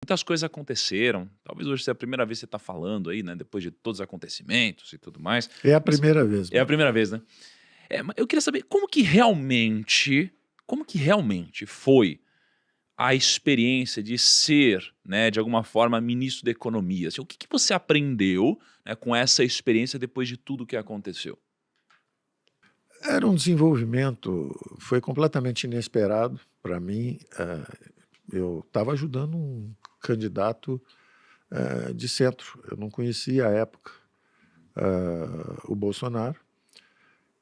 muitas coisas aconteceram. Talvez hoje seja a primeira vez que você está falando aí, né? Depois de todos os acontecimentos e tudo mais. É a Mas primeira vez é a mesmo. primeira vez, né? Mas eu queria saber como que realmente foi a experiência de ser, né, de alguma forma, ministro da Economia? Assim, o que que você aprendeu, né, com essa experiência depois de tudo que aconteceu? Era um desenvolvimento, foi completamente inesperado para mim. Eu estava ajudando um candidato de centro. Eu não conhecia à época o Bolsonaro.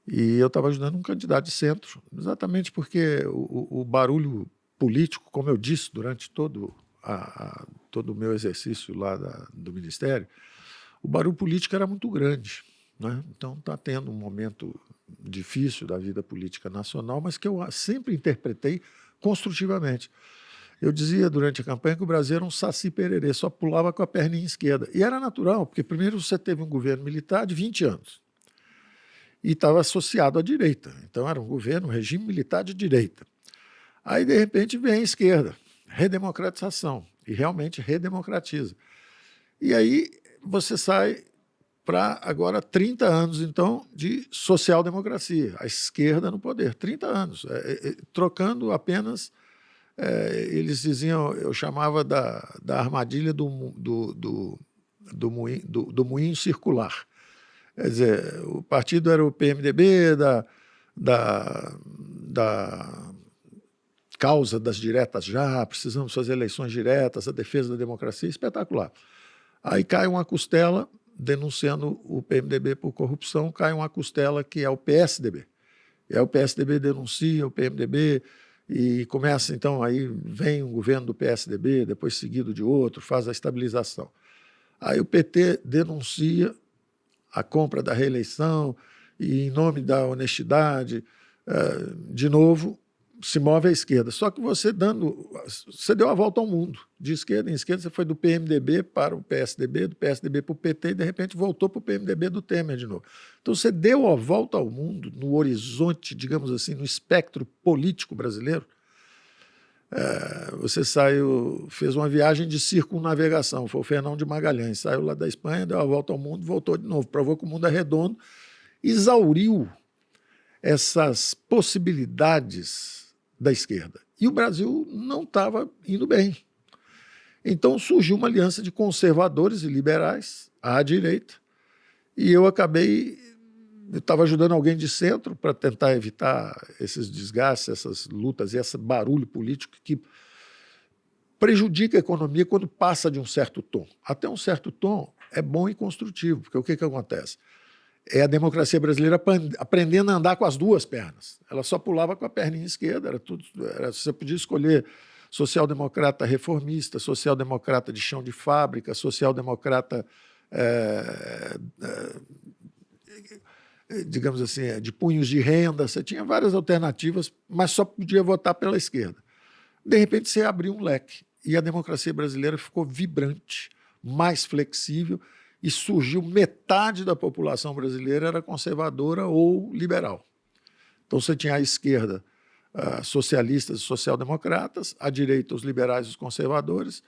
E eu estava ajudando um candidato de centro, exatamente porque o barulho político, como eu disse durante todo o meu exercício lá do Ministério, o barulho político era muito grande, né? Então está tendo um momento difícil da vida política nacional, mas que eu sempre interpretei construtivamente. Eu dizia durante a campanha que o Brasil era um saci pererê, só pulava com a perninha esquerda. E era natural, porque primeiro você teve um governo militar de 20 anos e estava associado à direita. Então era um governo, um regime militar de direita. Aí, de repente, vem a esquerda, redemocratização, e realmente redemocratiza. E aí você sai para agora 30 anos, então, de social-democracia, a esquerda no poder, 30 anos, trocando apenas, eles diziam, eu chamava da armadilha do moinho circular. Quer dizer, o partido era o PMDB da causa das diretas já, precisamos fazer eleições diretas, a defesa da democracia, espetacular. Aí cai uma costela denunciando o PMDB por corrupção, cai uma costela que é o PSDB. E aí o PSDB denuncia o PMDB e começa, então, aí vem um governo do PSDB, depois seguido de outro, faz a estabilização. Aí o PT denuncia a compra da reeleição e, em nome da honestidade, de novo, se move à esquerda. Só que você deu a volta ao mundo. De esquerda em esquerda, você foi do PMDB para o PSDB, do PSDB para o PT e, de repente, voltou para o PMDB do Temer de novo. Então, você deu a volta ao mundo no horizonte, digamos assim, no espectro político brasileiro. Você fez uma viagem de circunnavegação, foi o Fernão de Magalhães, saiu lá da Espanha, deu a volta ao mundo, voltou de novo, provou que o mundo é redondo, exauriu essas possibilidades da esquerda. E o Brasil não estava indo bem. Então surgiu uma aliança de conservadores e liberais à direita, e eu estava ajudando alguém de centro para tentar evitar esses desgastes, essas lutas e esse barulho político que prejudica a economia quando passa de um certo tom. Até um certo tom é bom e construtivo, porque o que acontece? É a democracia brasileira aprendendo a andar com as duas pernas. Ela só pulava com a perninha esquerda, você podia escolher social-democrata reformista, social-democrata de chão de fábrica, social-democrata digamos assim, de punhos de renda, você tinha várias alternativas, mas só podia votar pela esquerda. De repente, você abriu um leque e a democracia brasileira ficou vibrante, mais flexível e surgiu metade da população brasileira era conservadora ou liberal. Então, você tinha à esquerda socialistas e social-democratas, à direita os liberais e os conservadores,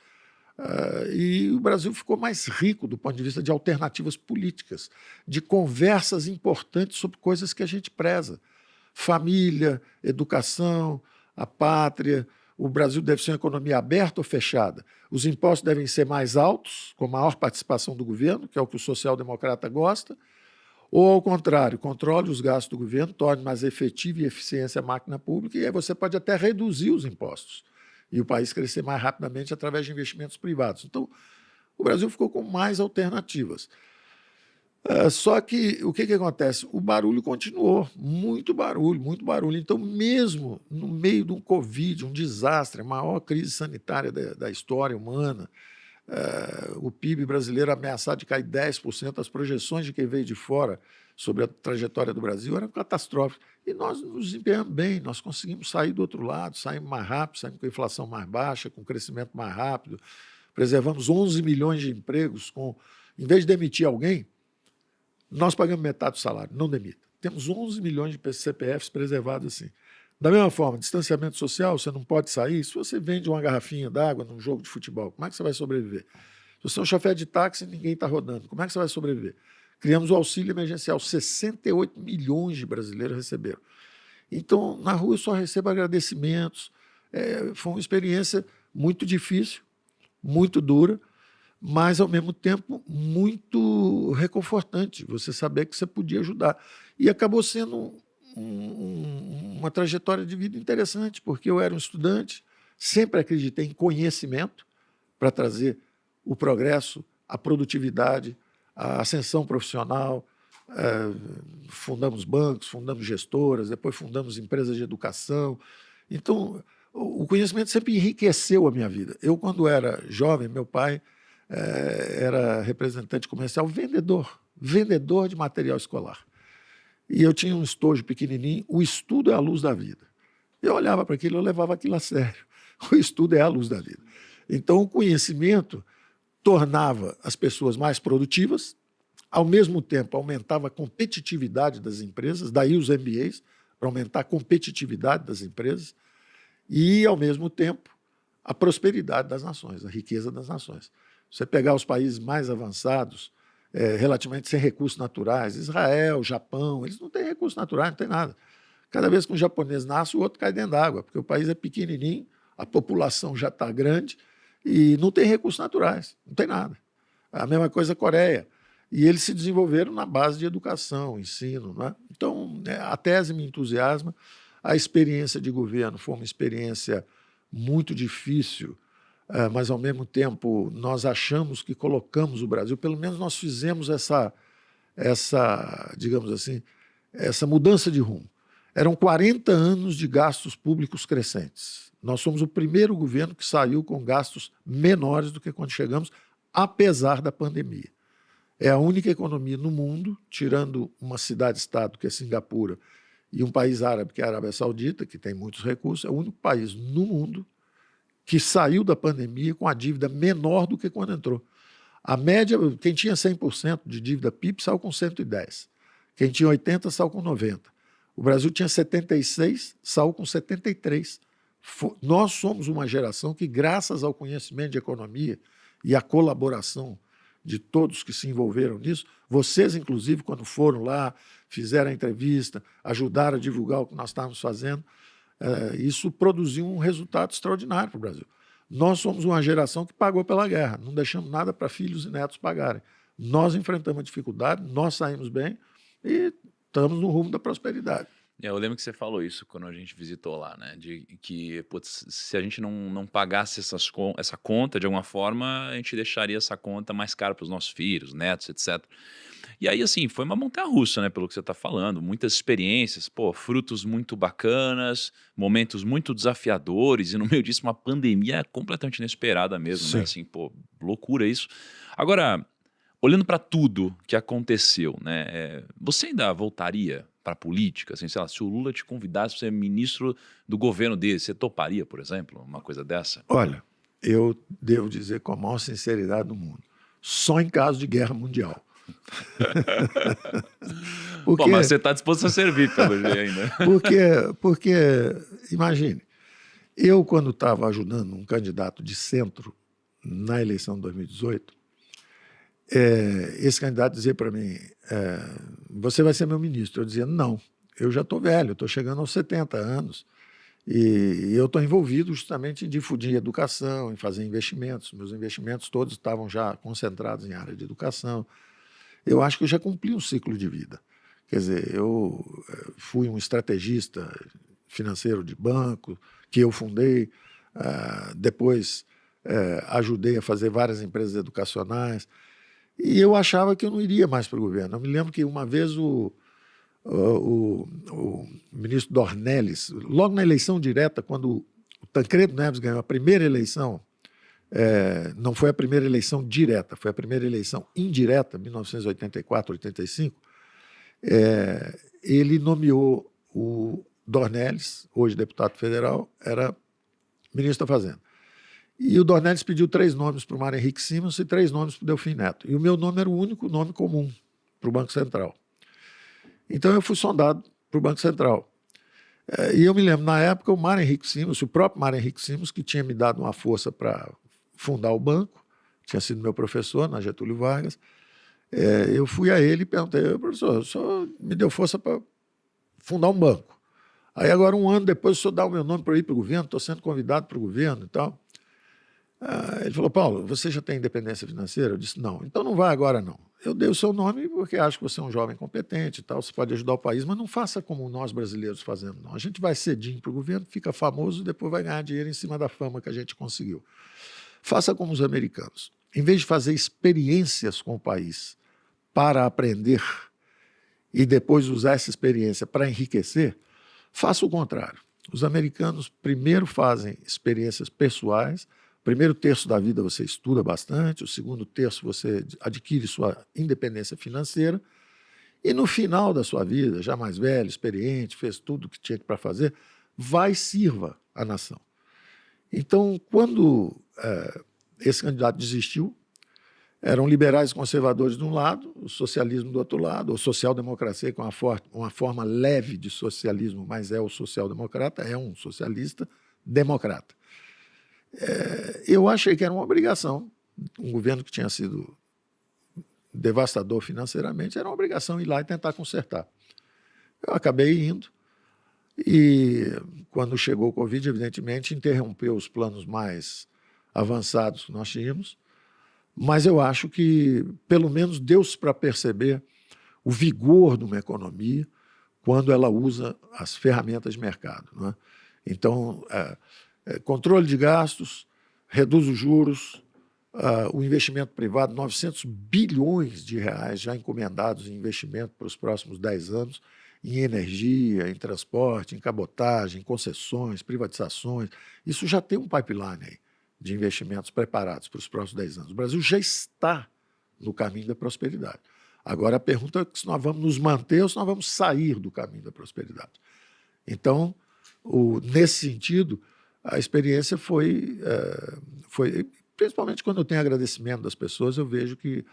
e o Brasil ficou mais rico do ponto de vista de alternativas políticas, de conversas importantes sobre coisas que a gente preza. Família, educação, a pátria. O Brasil deve ser uma economia aberta ou fechada? Os impostos devem ser mais altos, com maior participação do governo, que é o que o social-democrata gosta, ou, ao contrário, controle os gastos do governo, torne mais efetiva e eficiente a máquina pública, e aí você pode até reduzir os impostos e o país crescer mais rapidamente através de investimentos privados. Então, o Brasil ficou com mais alternativas. Só que o que acontece? O barulho continuou, muito barulho, muito barulho. Então, mesmo no meio de um Covid, um desastre, a maior crise sanitária da história humana, o PIB brasileiro ameaçado de cair 10%, as projeções de quem veio de fora sobre a trajetória do Brasil eram catastróficas. E nós nos desempenhamos bem, nós conseguimos sair do outro lado, saímos mais rápido, saímos com a inflação mais baixa, com crescimento mais rápido, preservamos 11 milhões de empregos, em vez de demitir alguém, nós pagamos metade do salário, não demita. Temos 11 milhões de CPFs preservados assim. Da mesma forma, distanciamento social, você não pode sair. Se você vende uma garrafinha d'água num jogo de futebol, como é que você vai sobreviver? Se você é um chofer de táxi e ninguém está rodando, como é que você vai sobreviver? Criamos o auxílio emergencial, 68 milhões de brasileiros receberam. Então, na rua eu só recebo agradecimentos. Foi uma experiência muito difícil, muito dura, mas, ao mesmo tempo, muito reconfortante. Você saber que você podia ajudar. E acabou sendo uma trajetória de vida interessante, porque eu era um estudante, sempre acreditei em conhecimento para trazer o progresso, a produtividade, a ascensão profissional. Fundamos bancos, fundamos gestoras, depois fundamos empresas de educação. Então, o conhecimento sempre enriqueceu a minha vida. Eu, quando era jovem, meu pai era representante comercial, vendedor de material escolar. E eu tinha um estojo pequenininho, o estudo é a luz da vida. Eu olhava para aquilo, eu levava aquilo a sério. O estudo é a luz da vida. Então, o conhecimento tornava as pessoas mais produtivas, ao mesmo tempo aumentava a competitividade das empresas, daí os MBAs, para aumentar a competitividade das empresas, e, ao mesmo tempo, a prosperidade das nações, a riqueza das nações. Você pegar os países mais avançados, relativamente sem recursos naturais, Israel, Japão, eles não têm recursos naturais, não tem nada. Cada vez que um japonês nasce, o outro cai dentro d'água, porque o país é pequenininho, a população já está grande e não tem recursos naturais, não tem nada. A mesma coisa a Coreia. E eles se desenvolveram na base de educação, ensino. Não é? Então, a tese me entusiasma. A experiência de governo foi uma experiência muito difícil, mas, ao mesmo tempo, nós achamos que colocamos o Brasil, pelo menos nós fizemos essa digamos assim, essa mudança de rumo. Eram 40 anos de gastos públicos crescentes. Nós somos o primeiro governo que saiu com gastos menores do que quando chegamos, apesar da pandemia. É a única economia no mundo, tirando uma cidade-estado, que é Singapura, e um país árabe, que é a Arábia Saudita, que tem muitos recursos, é o único país no mundo que saiu da pandemia com a dívida menor do que quando entrou. A média, quem tinha 100% de dívida PIB saiu com 110. Quem tinha 80% saiu com 90%. O Brasil tinha 76%, saiu com 73%. Nós somos uma geração que, graças ao conhecimento de economia e à colaboração de todos que se envolveram nisso, vocês, inclusive, quando foram lá, fizeram a entrevista, ajudaram a divulgar o que nós estávamos fazendo, isso produziu um resultado extraordinário para o Brasil. Nós somos uma geração que pagou pela guerra, não deixamos nada para filhos e netos pagarem. Nós enfrentamos a dificuldade, nós saímos bem e estamos no rumo da prosperidade. Eu lembro que você falou isso quando a gente visitou lá, né? De que, putz, se a gente não pagasse essa conta de alguma forma, a gente deixaria essa conta mais cara para os nossos filhos, netos, etc. E aí, assim, foi uma montanha-russa, né? Pelo que você está falando, muitas experiências, pô, frutos muito bacanas, momentos muito desafiadores, e no meio disso uma pandemia completamente inesperada mesmo, né? Assim, pô, loucura isso. Agora, olhando para tudo que aconteceu, né? Você ainda voltaria para a política? Assim, sei lá, se o Lula te convidasse para ser ministro do governo dele, você toparia, por exemplo, uma coisa dessa? Olha, eu devo dizer com a maior sinceridade do mundo, só em caso de guerra mundial. Porque... Bom, mas você está disposto a servir, pelo jeito ainda. Porque, imagine, eu, quando estava ajudando um candidato de centro na eleição de 2018, esse candidato dizia para mim, você vai ser meu ministro. Eu dizia, não, eu já estou velho, estou chegando aos 70 anos e eu estou envolvido justamente em difundir educação, em fazer investimentos. Meus investimentos todos estavam já concentrados em área de educação. Eu acho que eu já cumpri um ciclo de vida. Quer dizer, eu fui um estrategista financeiro de banco, que eu fundei, depois ajudei a fazer várias empresas educacionais, e eu achava que eu não iria mais para o governo. Eu me lembro que uma vez o ministro Dornelles, logo na eleição direta, quando o Tancredo Neves ganhou a primeira eleição, não foi a primeira eleição direta, foi a primeira eleição indireta, 1984, 85, ele nomeou o Dornelles, hoje deputado federal, era ministro da Fazenda. E o Dornelles pediu 3 nomes para o Mário Henrique Simons e 3 nomes para o Delfim Neto. E o meu nome era o único nome comum para o Banco Central. Então eu fui sondado para o Banco Central. E eu me lembro, na época, o Mário Henrique Simons, o próprio Mário Henrique Simons, que tinha me dado uma força para fundar o banco, tinha sido meu professor na Getúlio Vargas, eu fui a ele e perguntei: professor, o senhor me deu força para fundar um banco. Aí agora, um ano depois, o senhor dá o meu nome para ir para o governo, estou sendo convidado para o governo e tal. Ele falou: Paulo, você já tem independência financeira? Eu disse: não. Então não vai agora, não. Eu dei o seu nome porque acho que você é um jovem competente e tal, você pode ajudar o país, mas não faça como nós brasileiros fazemos, não. A gente vai cedinho para o governo, fica famoso e depois vai ganhar dinheiro em cima da fama que a gente conseguiu. Faça como os americanos. Em vez de fazer experiências com o país para aprender e depois usar essa experiência para enriquecer, faça o contrário. Os americanos primeiro fazem experiências pessoais. Primeiro terço da vida você estuda bastante, o segundo terço você adquire sua independência financeira, e no final da sua vida, já mais velho, experiente, fez tudo o que tinha para fazer, vai e sirva a nação. Então, quando esse candidato desistiu, eram liberais e conservadores de um lado, o socialismo do outro lado, ou social-democracia, que é uma forma leve de socialismo, mas é o social-democrata, é um socialista democrata. Eu achei que era uma obrigação, um governo que tinha sido devastador financeiramente, era uma obrigação ir lá e tentar consertar. Eu acabei indo e, quando chegou o Covid, evidentemente, interrompeu os planos mais avançados que nós tínhamos, mas eu acho que, pelo menos, deu-se para perceber o vigor de uma economia quando ela usa as ferramentas de mercado, não é? Então, controle de gastos, reduz os juros, o investimento privado, 900 bilhões de reais já encomendados em investimento para os próximos 10 anos, em energia, em transporte, em cabotagem, em concessões, privatizações. Isso já tem um pipeline aí de investimentos preparados para os próximos 10 anos. O Brasil já está no caminho da prosperidade. Agora a pergunta é se nós vamos nos manter ou se nós vamos sair do caminho da prosperidade. Então, nesse sentido, a experiência foi, principalmente quando eu tenho agradecimento das pessoas, eu vejo que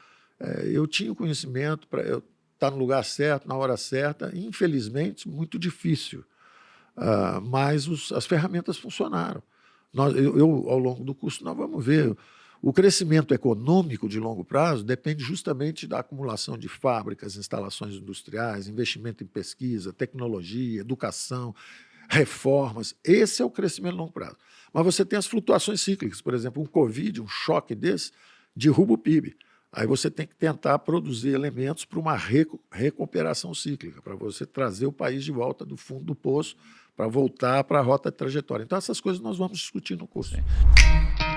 eu tinha o conhecimento para eu estar no lugar certo, na hora certa, infelizmente, muito difícil, mas as ferramentas funcionaram. Ao longo do curso, nós vamos ver, o crescimento econômico de longo prazo depende justamente da acumulação de fábricas, instalações industriais, investimento em pesquisa, tecnologia, educação, reformas. Esse é o crescimento a longo prazo. Mas você tem as flutuações cíclicas. Por exemplo, um Covid, um choque desse, derruba o PIB. Aí você tem que tentar produzir elementos para uma recuperação cíclica, para você trazer o país de volta do fundo do poço, para voltar para a rota de trajetória. Então, essas coisas nós vamos discutir no curso. Sim.